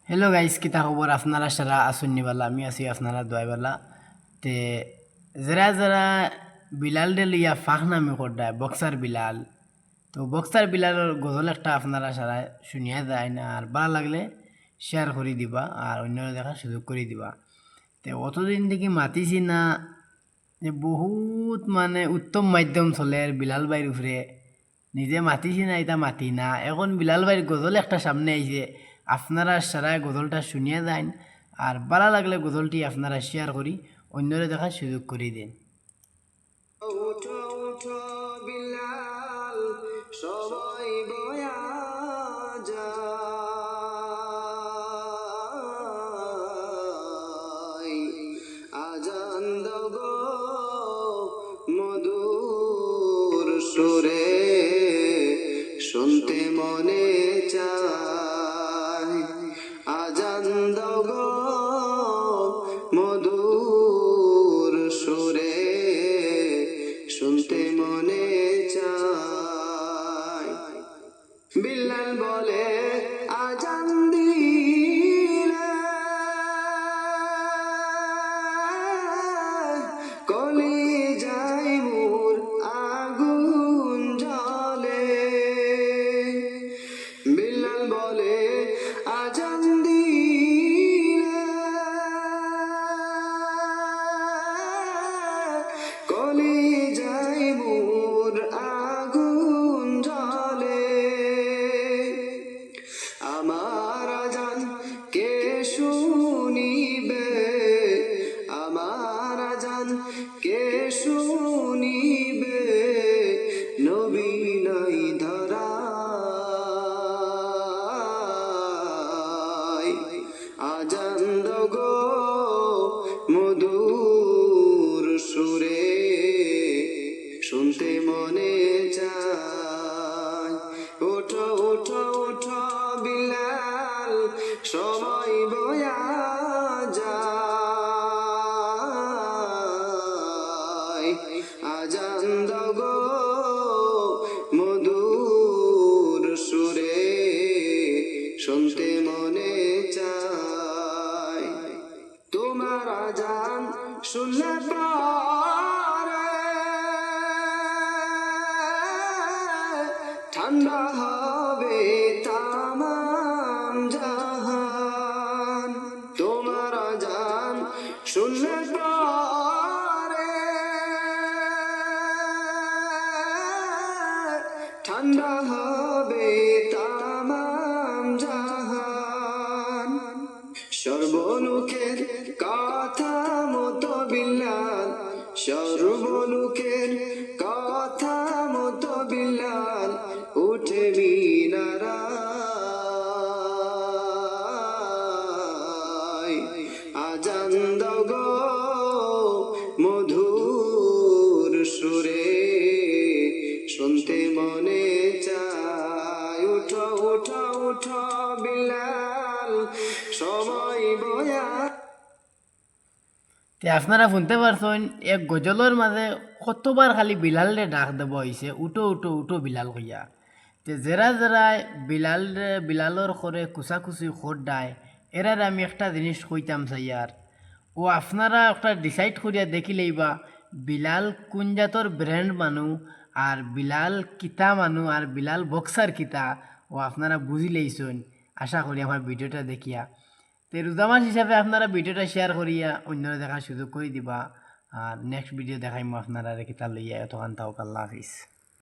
Hello guys, কিতা খবর? আপনারা সারা আসুননিবালা, আমি আছি আপনারা দোয়াইবালা। তে যারা যারা বিলাল ডে লইয়া ফাঁক নামি করডায় বক্সার বিলাল, তো বক্সার বিলালের গজল একটা আপনারা সারা শুনিয়া যায় না, আর ভালো লাগলে শেয়ার করে দিবা আর অন্যরা দেখার সুযোগ করে দিবা। তে অতদিন থেকে মাতিছি না, যে বহুত মানে উত্তম মাধ্যম চলে বিলাল ভাইয়ের উপরে। নিজে মাতিছি না, এটা মাতি না, এখন বিলাল ভাইয়ের গজল একটা সামনে আইছে, আপনারা সারা গজলটা শুনিয়া যান। আর ভালো লাগলে গজলটি আপনারা শেয়ার করি অন্যরা দেখার সুযোগ করে দিন। উঠো উঠো বিলাল, সবাই বয়া যায়, আজান দাও গো মধুর সুরে, শুনতে মনে চায়। আজান দাও গো মধুর সুরে, শুনতে মনে চায়। বিল্লাল বলে আজান দিলে কলিজায় মোর আগুন জ্বলে। বিল্লাল বলে আজান দিলে কলিজায় মোর আগুন জ্বলে। আমার আজান কে শুনিবে, আমার আজান কে শুনিবে, নবী নাই ধরায়। আজান দাও গো মধুর সুরে, শুনতে মনে চায়। ওঠো ওঠো ওঠো বিলাল, সময় বয়া যায়। আজান দাও গো মধুর সুরে, শুনতে মনে চায়। তোমার আজান শুনলে পরে ঠান্ডা হবে তামাম জাহান। তোমার আজান শুনলে পরে ঠান্ডা হবে তামাম জাহান। সর্বলোকের কথা মতো বিল্লাল, সর্বলোকের কথা মতো বিল্লাল উঠে মিনারায়। আজান দাও গো মধুর সুরে, শুনতে মনে চায়। উঠো উঠো উঠো বিলাল, সময় বয়া। তে আপনারা শুনতে পারছেন এক গজলের মাঝে কতবার খালি বিলালে ডাক দেব হয়েছে, উঠো উঠো উঠো বিলাল কইয়া। তে যারা যারা বিলালর করে কুচাকুচি খোর ডায়, এরার আমি একটা জিনিস কইতাম চাইয়ার, ও আপনারা একটা ডিসাইড করিয়া দেখিলেই বা বিলাল কোন জাতর ব্র্যান্ড মানু, আর বিলাল কিতা মানু, আর বিলাল বক্সার কিতা, ও আপনারা বুঝিলেইছেন আশা করি আমার ভিডিওটা দেখিয়া। তো রোজা মাস হিসাবে আপনারা ভিডিওটা শেয়ার করিয়া অন্যরা দেখার সুযোগ করে দিবা। আর নেক্সট ভিডিও দেখাইমো আপনারা রেখে তার লইয়া, এতক্ষণ তাও আল্লাহ হাফিজ।